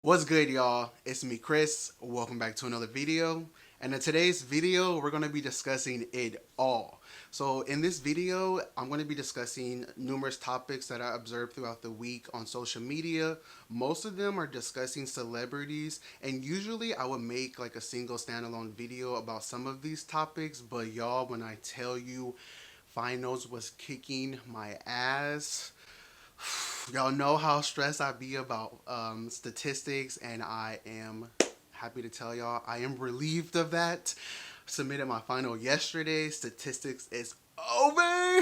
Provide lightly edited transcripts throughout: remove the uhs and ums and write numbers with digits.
What's good, y'all? It's me, Chris. Welcome back to another video. And in today's video, we're going to be discussing it all. So in this video, I'm going to be discussing numerous topics that I observed throughout the week on social media. Most of them are discussing celebrities, and usually I would make like a single standalone video about some of these topics, but y'all, when I tell you finals was kicking my ass, y'all know how stressed I be about statistics, and I am happy to tell y'all I am relieved of that. Submitted my final yesterday. Statistics is over.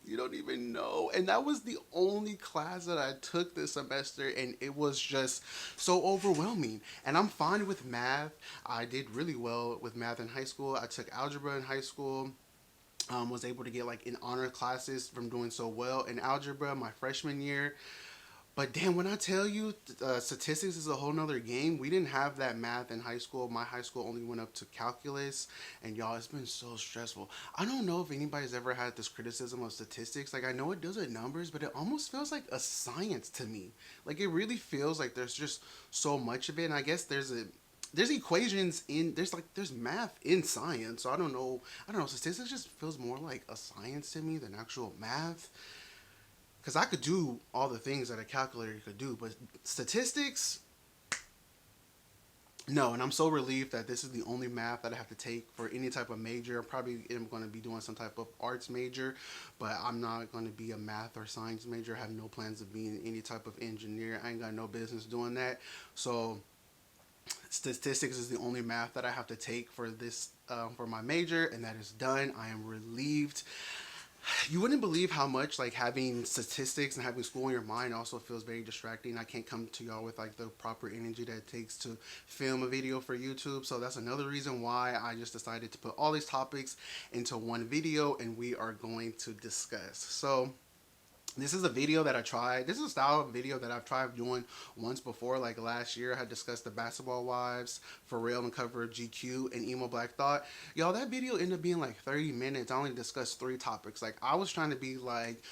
You don't even know. And that was the only class that I took this semester, and it was just so overwhelming. And I'm fine with math. I did really well with math in high school. I took algebra in high school. Was able to get like in honor classes from doing so well in algebra my freshman year. But damn, when I tell you statistics is a whole nother game, we didn't have that math in high school. My high school only went up to calculus, and y'all, it's been so stressful. I don't know if anybody's ever had this criticism of statistics. Like, I know it deals with numbers, but it almost feels like a science to me. Like, it really feels like there's just so much of it, and I guess there's equations in there's math in science. So I don't know, statistics just feels more like a science to me than actual math, because I could do all the things that a calculator could do, but statistics, no. And I'm so relieved that this is the only math that I have to take for any type of major. I probably am going to be doing some type of arts major, but I'm not going to be a math or science major. I have no plans of being any type of engineer. I ain't got no business doing that. So statistics is the only math that I have to take for this for my major, and that is done. I am relieved. You wouldn't believe how much like having statistics and having school in your mind also feels very distracting. I can't come to y'all with like the proper energy that it takes to film a video for YouTube. So that's another reason why I just decided to put all these topics into one video, and we are going to discuss. So this is a video that I tried. This is a style of video that I've tried doing once before. Like last year, I had discussed the Basketball Wives, For Real, and cover of GQ, and Emo Black Thought. Y'all, that video ended up being like 30 minutes. I only discussed three topics. Like, I was trying to be like,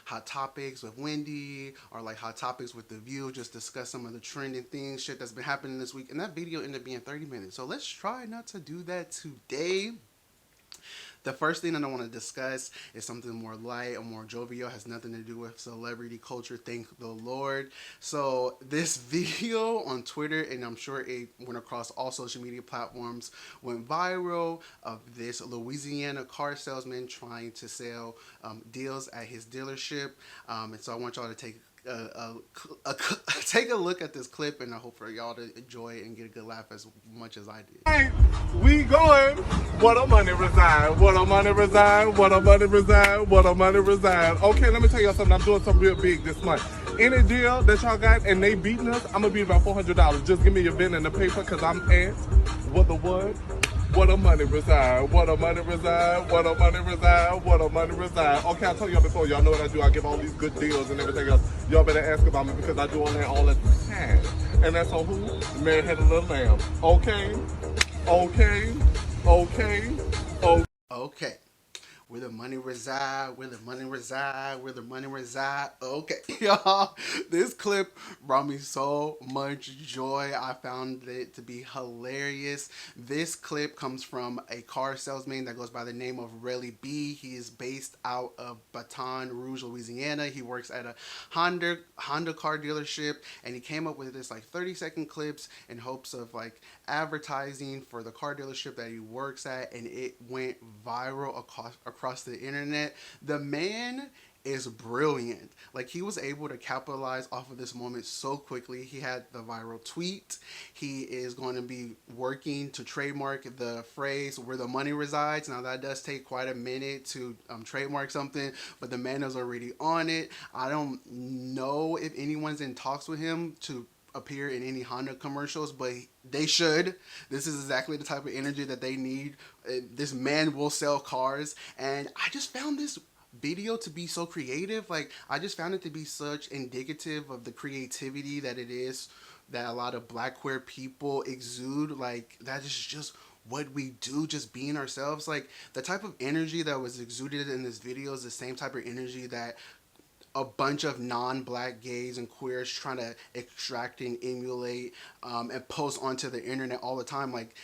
hot topics with Wendy, or like hot topics with The View, just discuss some of the trending things, shit that's been happening this week. And that video ended up being 30 minutes. So let's try not to do that today. The first thing that I want to discuss is something more light and more jovial. Has nothing to do with celebrity culture. Thank the Lord. So this video on Twitter, and I'm sure it went across all social media platforms, went viral, of this Louisiana car salesman trying to sell deals at his dealership. And so I want y'all to take a look at this clip, and I hope for y'all to enjoy it and get a good laugh as much as I did. Hey, we going. What a money reside. What a money reside. What a money reside. What a money reside. Okay, let me tell y'all something. I'm doing something real big this month. Any deal that y'all got and they beating us, I'm gonna be about $400. Just give me your VIN and the paper, cause I'm at what the what? What a money reside. What a money reside. What a money reside. What a money reside. Okay, I told y'all before. Y'all know what I do. I give all these good deals and everything else. Y'all better ask about me because I do all that all the time. And that's on who? Man had a little lamb. Okay. Okay. Okay. Okay. Okay. Where the money reside, where the money reside, where the money reside. Okay, y'all, this clip brought me so much joy. I found it to be hilarious. This clip comes from a car salesman that goes by the name of Relly B. He is based out of Baton Rouge, Louisiana. He works at a Honda car dealership, and he came up with this like 30-second clips in hopes of like advertising for the car dealership that he works at, and it went viral across the internet. The man is brilliant. Like, he was able to capitalize off of this moment so quickly. He had the viral tweet. He is going to be working to trademark the phrase "where the money resides." Now, that does take quite a minute to trademark something, but the man is already on it. I don't know if anyone's in talks with him to appear in any Honda commercials, but they should. This is exactly the type of energy that they need. This man will sell cars, and I just found this video to be so creative. Like, I just found it to be such indicative of the creativity that it is that a lot of black queer people exude. Like, that is just what we do, just being ourselves. Like, the type of energy that was exuded in this video is the same type of energy that a bunch of non-black gays and queers trying to extract and emulate and post onto the internet all the time. Like,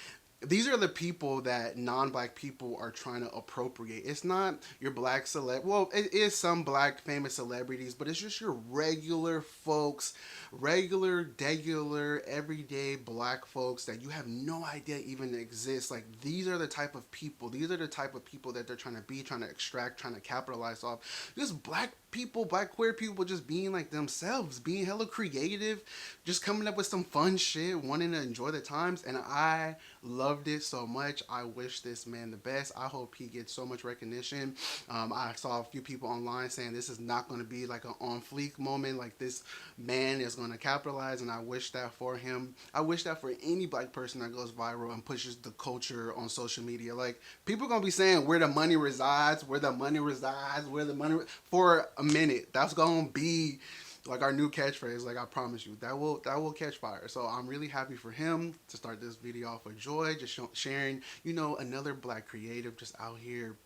these are the people that non-black people are trying to appropriate. It's not your black celeb. Well, it is some black famous celebrities, but it's just your regular folks, regular, degular, everyday black folks that you have no idea even exist. Like, these are the type of people. These are the type of people that they're trying to be, trying to extract, trying to capitalize off. Just black people, black queer people, just being like themselves, being hella creative, just coming up with some fun shit, wanting to enjoy the times, and I loved it so much. I wish this man the best. I hope he gets so much recognition. I saw a few people online saying this is not going to be like an on fleek moment, like this man is going to capitalize, and I wish that for him. I wish that for any black person that goes viral and pushes the culture on social media. Like, people are going to be saying where the money resides, where the money resides, where the money for a minute. That's going to be like our new catchphrase. Like, I promise you that will catch fire. So I'm really happy for him to start this video off with joy, just sharing, you know, another black creative just out here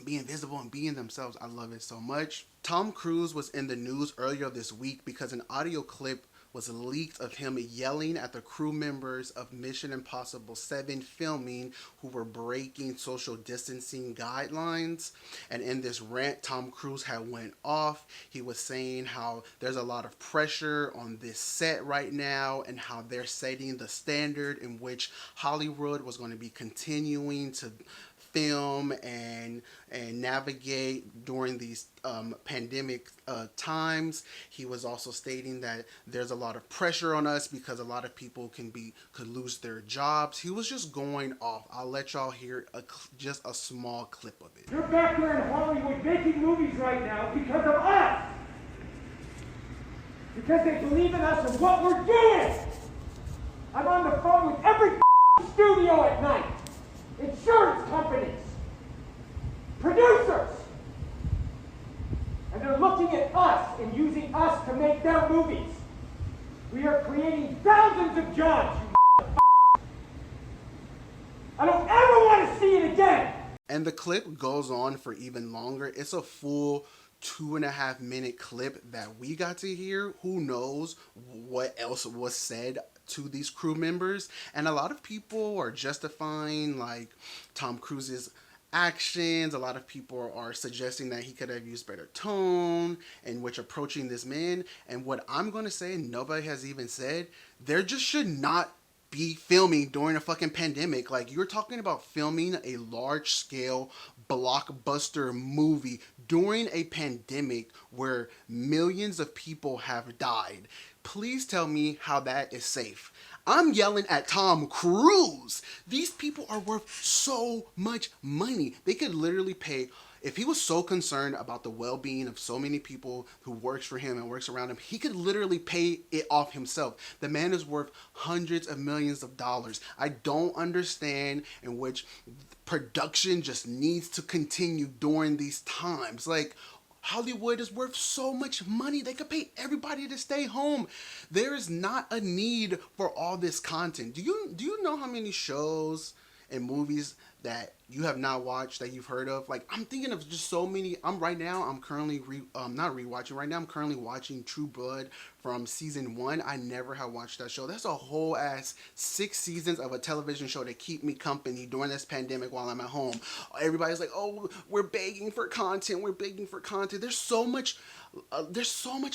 being visible and being themselves. I love it so much. Tom Cruise was in the news earlier this week because an audio clip was leaked of him yelling at the crew members of Mission Impossible 7 filming who were breaking social distancing guidelines. And in this rant, Tom Cruise had went off. He was saying how there's a lot of pressure on this set right now and how they're setting the standard in which Hollywood was going to be continuing to film and navigate during these pandemic times. He was also stating that there's a lot of pressure on us because a lot of people could lose their jobs. He was just going off. I'll let y'all hear just a small clip of it. You're back there in Hollywood making movies right now because of us. Because they believe in us and what we're doing. I'm on the phone with every studio at night. Insurance companies, producers, and they're looking at us and using us to make their movies. We are creating thousands of jobs, you I don't ever want to see it again. And the clip goes on for even longer. It's a full 2.5 minute clip that we got to hear. Who knows what else was said to these crew members. And a lot of people are justifying like Tom Cruise's actions. A lot of people are suggesting that he could have used better tone in which approaching this man. And what I'm going to say, nobody has even said, there just should not be filming during a fucking pandemic. Like, you're talking about filming a large scale blockbuster movie during a pandemic where millions of people have died. Please tell me how that is safe. I'm yelling at Tom Cruise. These people are worth so much money. They could literally pay. If he was so concerned about the well-being of so many people who works for him and works around him, he could literally pay it off himself. The man is worth hundreds of millions of dollars. I don't understand in which production just needs to continue during these times. Like, Hollywood is worth so much money. They could pay everybody to stay home. There is not a need for all this content. Do you know how many shows and movies that you have not watched that you've heard of? Like, I'm thinking of just so many. I'm currently not rewatching right now. I'm currently watching True Blood from season 1. I never have watched that show. That's a whole ass 6 seasons of a television show to keep me company during this pandemic while I'm at home. Everybody's like, oh, we're begging for content. We're begging for content. There's so much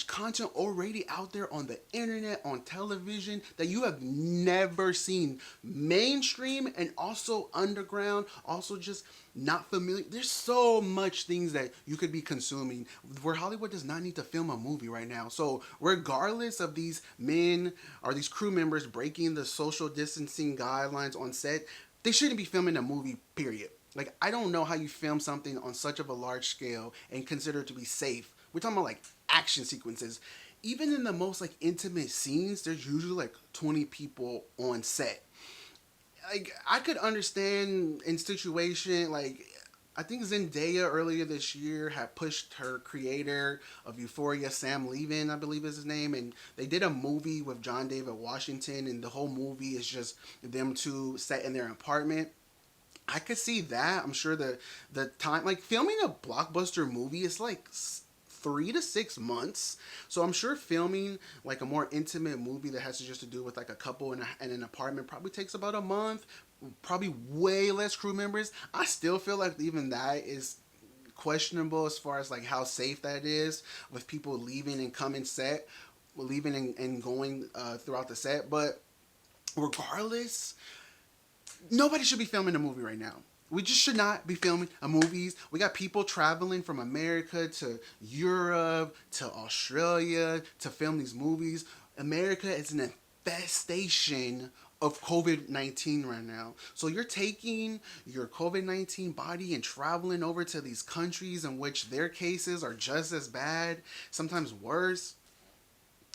content already out there on the internet, on television, that you have never seen. Mainstream and also underground, also just not familiar. There's so much things that you could be consuming where Hollywood does not need to film a movie right now. So regardless of these men or these crew members breaking the social distancing guidelines on set, they shouldn't be filming a movie, period. Like, I don't know how you film something on such of a large scale and consider it to be safe. We're talking about like action sequences. Even in the most like intimate scenes, there's usually like 20 people on set. Like, I could understand in situation, like, I think Zendaya earlier this year had pushed her creator of Euphoria, Sam Levin, I believe is his name, and they did a movie with John David Washington, and the whole movie is just them two set in their apartment. I could see that. I'm sure the time, like, filming a blockbuster movie is like 3 to 6 months. So I'm sure filming like a more intimate movie that has to just to do with like a couple in an apartment probably takes about a month. Probably way less crew members. I still feel like even that is questionable as far as like how safe that is with people leaving and coming set, leaving and going throughout the set. But regardless, nobody should be filming a movie right now. We just should not be filming a movies. We got people traveling from America to Europe to Australia to film these movies. America is an infestation of COVID-19 right now. So you're taking your COVID-19 body and traveling over to these countries in which their cases are just as bad, sometimes worse.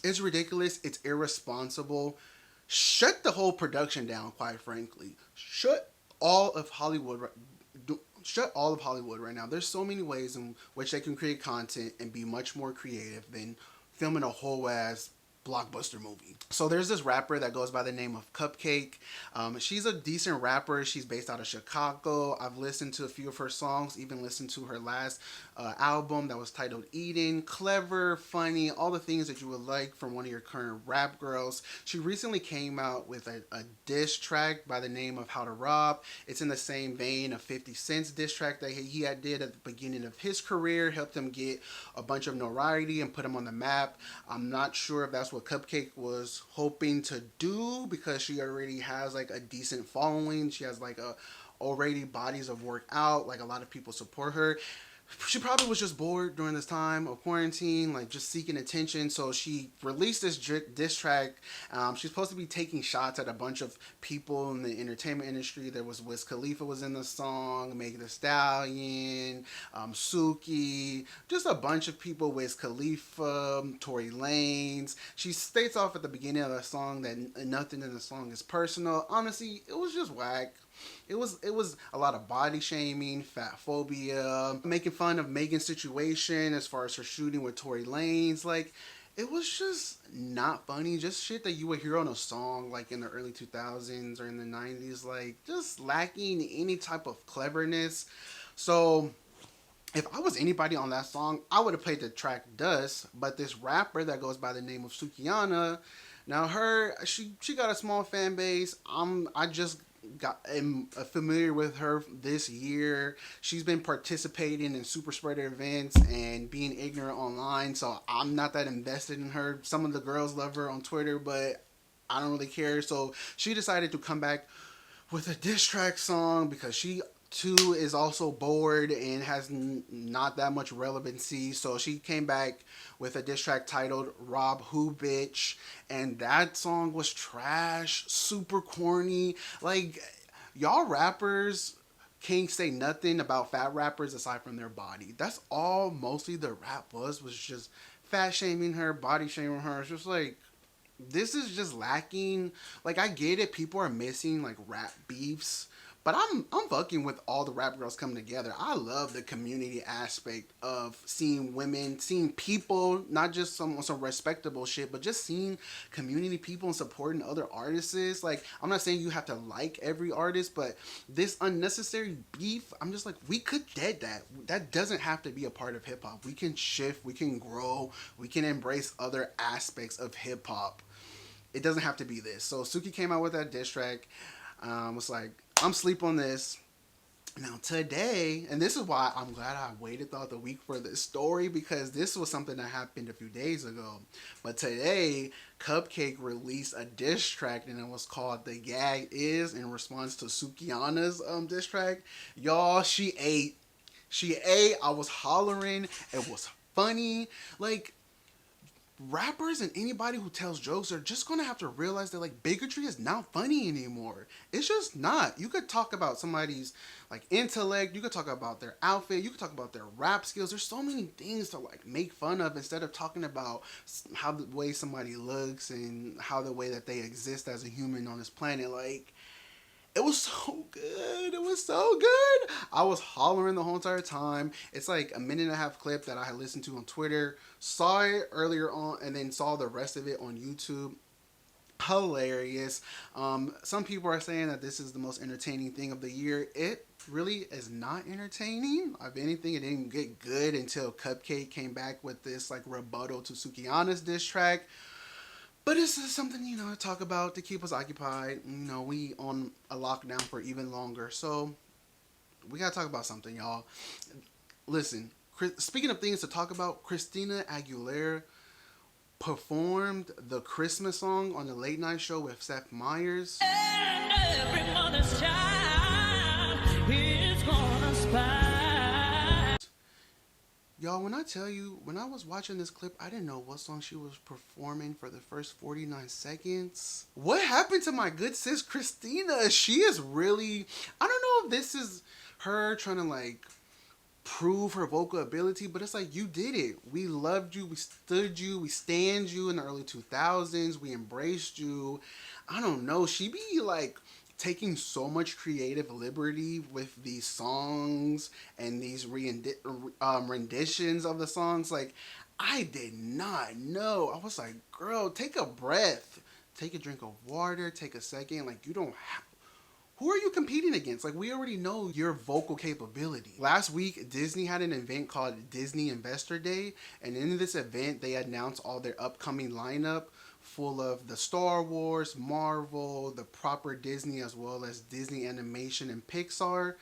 It's ridiculous. It's irresponsible. Shut the whole production down, quite frankly. Shut all of Hollywood. Shut all of Hollywood right now. There's so many ways in which they can create content and be much more creative than filming a whole ass blockbuster movie. So there's this rapper that goes by the name of Cupcakke. She's a decent rapper. She's based out of Chicago. I've listened to a few of her songs, even listened to her last album that was titled Eden. Clever, funny, all the things that you would like from one of your current rap girls. She recently came out with a diss track by the name of How to Rob. It's in the same vein of 50 Cent's diss track that he had did at the beginning of his career, helped him get a bunch of notoriety and put him on the map. I'm not sure if that's what Cupcakke was hoping to do because she already has like a decent following. She has like already bodies of work out. Like a lot of people support her. She probably was just bored during this time of quarantine, like just seeking attention. So she released this diss track. She's supposed to be taking shots at a bunch of people in the entertainment industry. There was Wiz Khalifa was in the song, Megan Thee Stallion, Suki, just a bunch of people. Wiz Khalifa, Tory Lanez. She states off at the beginning of the song that nothing in the song is personal. Honestly, it was just whack. It was a lot of body shaming, fat phobia, making fun of Megan's situation as far as her shooting with Tory Lanez. Like, it was just not funny. Just shit that you would hear on a song like in the early 2000s or in the 90s. Like, just lacking any type of cleverness. So if I was anybody on that song, I would have played the track Dust. But this rapper that goes by the name of Sukiana, now she got a small fan base. I just am familiar with her this year. She's been participating in super spreader events and being ignorant online, so I'm not that invested in her. Some of the girls love her on Twitter, but I don't really care. So she decided to come back with a diss track song because she too is also bored and has not that much relevancy. So she came back with a diss track titled Rob Who Bitch, and that song was trash, super corny. Like, y'all rappers can't say nothing about fat rappers aside from their body. That's all mostly the rap was just fat shaming her, body shaming her. It's just like, this is just lacking. Like, I get it, people are missing like rap beefs, but I'm fucking with all the rap girls coming together. I love the community aspect of seeing women, seeing people, not just some respectable shit, but just seeing community people and supporting other artists. Like, I'm not saying you have to like every artist, but this unnecessary beef, I'm just like, we could dead that. That doesn't have to be a part of hip hop. We can shift, we can grow, we can embrace other aspects of hip hop. It doesn't have to be this. So Suki came out with that diss track. Was like, I'm sleep on this. Now today, and this is why I'm glad I waited throughout the week for this story, because this was something that happened a few days ago. But today, Cupcakke released a diss track, and it was called The Gag Is, in response to Sukiana's diss track. Y'all, she ate. I was hollering. It was funny. Like, rappers and anybody who tells jokes are just gonna have to realize that like bigotry is not funny anymore. It's just not. You could talk about somebody's like intellect, you could talk about their outfit, you could talk about their rap skills. There's so many things to like make fun of instead of talking about how the way somebody looks and how the way that they exist as a human on this planet. Like, it was so good. It was so good. I was hollering the whole entire time. It's like a minute and a half clip that I had listened to on Twitter. Saw it earlier on and then saw the rest of it on YouTube. hilarious. Some people are saying that this is the most entertaining thing of the year. It really is not entertaining. If anything, it didn't get good until Cupcakke came back with this like rebuttal to Sukihana's diss track. But it's just something, to talk about to keep us occupied. We on a lockdown for even longer. So we gotta talk about something, y'all. Listen, speaking of things to talk about, Christina Aguilera performed the Christmas song on the late night show with Seth Meyers. And every mother's child is gonna spy. Y'all, when I tell you, when I was watching this clip, I didn't know what song she was performing for the first 49 seconds. What happened to my good sis Christina? She is really, I don't know if this is her trying to like prove her vocal ability, but it's like, you did it. We loved you, we stood you, we stand you in the early 2000s, we embraced you. I don't know, she be like taking so much creative liberty with these songs and these renditions of the songs. Like, I did not know. I was like, girl, take a breath, take a drink of water, take a second. Like, you don't have, who are you competing against? Like, we already know your vocal capability. Last week, Disney had an event called Disney Investor Day, and in this event, they announced all their upcoming lineup full of the Star Wars, Marvel, the proper Disney, as well as Disney Animation and Pixar.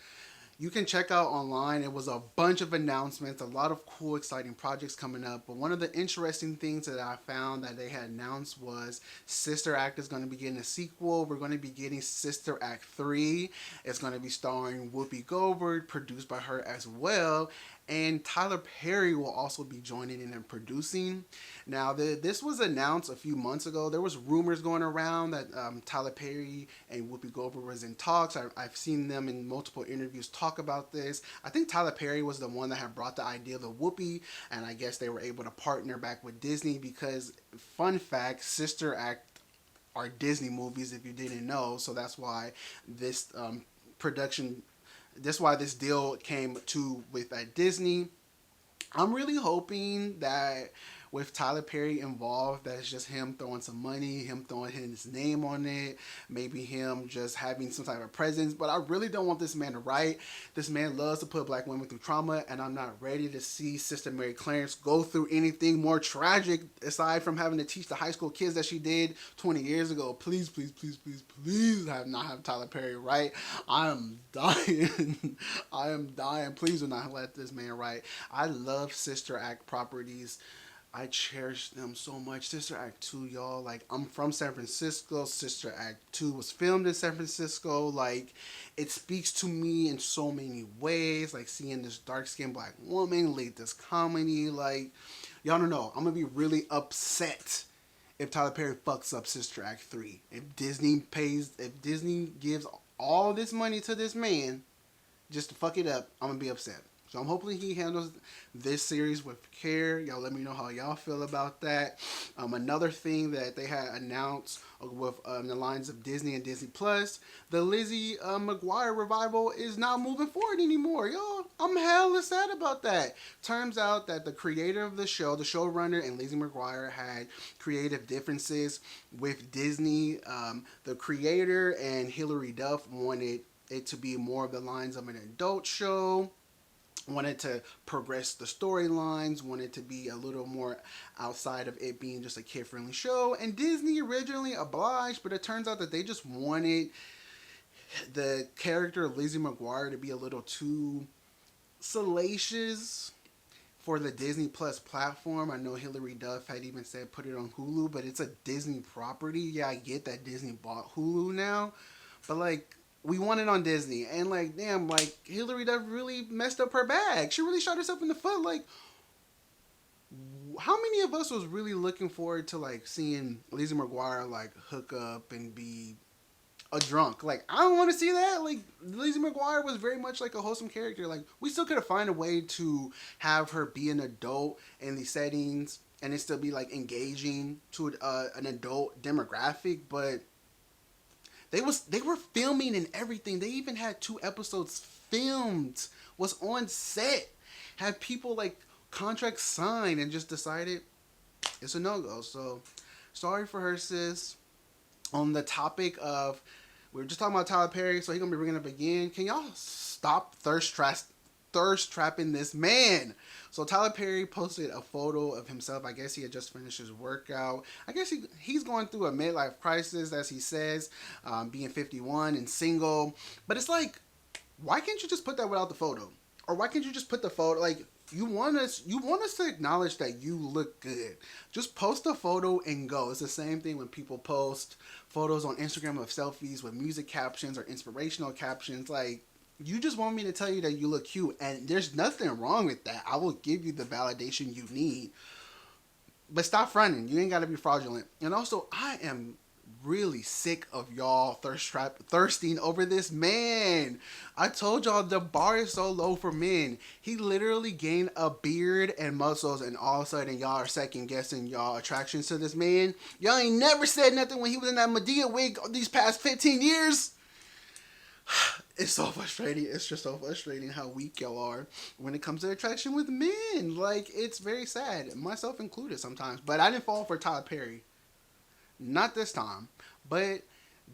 You can check out online. It was a bunch of announcements, a lot of cool, exciting projects coming up. But one of the interesting things that I found that they had announced was Sister Act is going to be getting a sequel. We're going to be getting Sister Act 3. It's going to be starring Whoopi Goldberg, produced by her as well. And Tyler Perry will also be joining in and producing. Now, this was announced a few months ago. There was rumors going around that Tyler Perry and Whoopi Goldberg was in talks. I've seen them in multiple interviews talk about this. I think Tyler Perry was the one that had brought the idea to Whoopi, and I guess they were able to partner back with Disney because, fun fact, Sister Act are Disney movies if you didn't know. So that's why this that's why this deal came to with at Disney. I'm really hoping that with Tyler Perry involved, that it's just him throwing some money, him throwing his name on it, maybe him just having some type of presence. But I really don't want this man to write. This man loves to put black women through trauma, and I'm not ready to see Sister Mary Clarence go through anything more tragic aside from having to teach the high school kids that she did 20 years ago. Please, please, please, please, please not have Tyler Perry write. I am dying. I am dying. Please do not let this man write. I love Sister Act properties. I cherish them so much. Sister Act 2, y'all. Like, I'm from San Francisco. Sister Act 2 was filmed in San Francisco. Like, it speaks to me in so many ways. Like, seeing this dark-skinned black woman lead this comedy. Like, y'all don't know. I'm going to be really upset if Tyler Perry fucks up Sister Act 3. If Disney gives all this money to this man just to fuck it up, I'm going to be upset. So I'm hoping he handles this series with care. Y'all let me know how y'all feel about that. Another thing that they had announced with the lines of Disney and Disney Plus, the Lizzie Mcguire revival is not moving forward anymore. Y'all, I'm hella sad about that. Turns out that the creator of the show, the showrunner, and Lizzie McGuire had creative differences with Disney. The creator and Hilary Duff wanted it to be more of the lines of an adult show. Wanted to progress the storylines, wanted to be a little more outside of it being just a kid-friendly show, and Disney originally obliged, but it turns out that they just wanted the character of Lizzie McGuire to be a little too salacious for the Disney Plus platform. I know Hilary Duff had even said put it on Hulu, but it's a Disney property. Yeah, I get that Disney bought Hulu now, but like, we want it on Disney, and like, damn, like, Hilary Duff really messed up her bag. She really shot herself in the foot. Like, how many of us was really looking forward to like seeing Lizzie McGuire like hook up and be a drunk? Like, I don't want to see that. Like, Lizzie McGuire was very much like a wholesome character. Like, we still could have found a way to have her be an adult in these settings and it still be like engaging to an adult demographic, but they were filming and everything. They even had 2 episodes filmed, was on set, had people like contracts signed, and just decided it's a no-go. So sorry for her, sis. On the topic of, we were just talking about Tyler Perry, so he's gonna be bringing up again. Can y'all stop thirst trapping this man? So Tyler Perry posted a photo of himself. I guess he had just finished his workout. I guess he's going through a midlife crisis, as he says, being 51 and single. But it's like, why can't you just put that without the photo? Or why can't you just put the photo, like, you want us to acknowledge that you look good. Just post a photo and go. It's the same thing when people post photos on Instagram of selfies with music captions or inspirational captions. Like, you just want me to tell you that you look cute, and there's nothing wrong with that. I will give you the validation you need. But stop fronting. You ain't got to be fraudulent. And also, I am really sick of y'all thirsting over this man. I told y'all the bar is so low for men. He literally gained a beard and muscles, and all of a sudden y'all are second guessing y'all attractions to this man. Y'all ain't never said nothing when he was in that Medea wig these past 15 years. It's so frustrating. It's just so frustrating how weak y'all are when it comes to attraction with men. Like, it's very sad, myself included sometimes. But I didn't fall for Tyler Perry. Not this time. But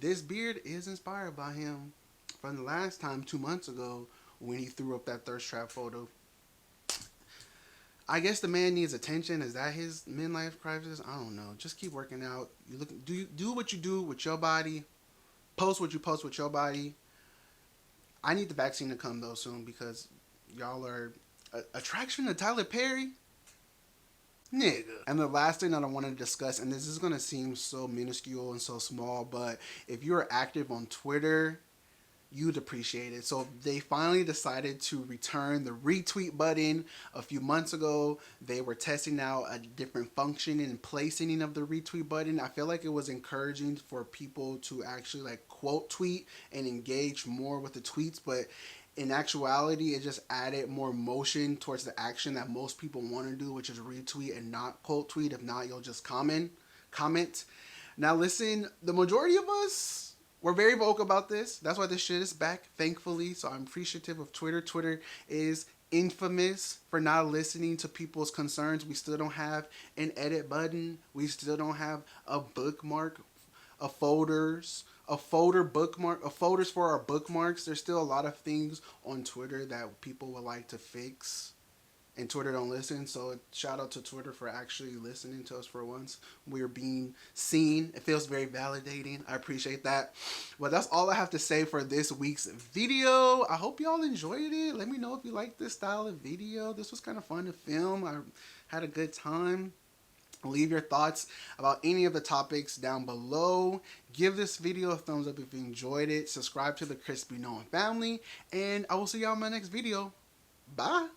this beard is inspired by him from the last time, 2 months ago, when he threw up that thirst trap photo. I guess the man needs attention. Is that his midlife crisis? I don't know. Just keep working out. Do what you do with your body. Post what you post with your body. I need the vaccine to come though soon, because y'all are attraction to Tyler Perry. Nigga. And the last thing that I want to discuss, and this is going to seem so minuscule and so small, but if you're active on Twitter, you'd appreciate it. So they finally decided to return the retweet button. A few months ago, they were testing out a different function and placing of the retweet button. I feel like it was encouraging for people to actually like quote tweet and engage more with the tweets, but in actuality, it just added more motion towards the action that most people want to do, which is retweet and not quote tweet. If not, you'll just comment. Now listen, the majority of us, we're very vocal about this. That's why this shit is back, thankfully. So I'm appreciative of Twitter. Twitter is infamous for not listening to people's concerns. We still don't have an edit button. We still don't have a bookmark, folders for our bookmarks. There's still a lot of things on Twitter that people would like to fix, and Twitter don't listen. So shout out to Twitter for actually listening to us for once. We're being seen. It feels very validating. I appreciate that. Well, that's all I have to say for this week's video. I hope y'all enjoyed it. Let me know if you like this style of video. This was kind of fun to film. I had a good time. Leave your thoughts about any of the topics down below. Give this video a thumbs up if you enjoyed it. Subscribe to the Crispy Noah family. And I will see y'all in my next video. Bye.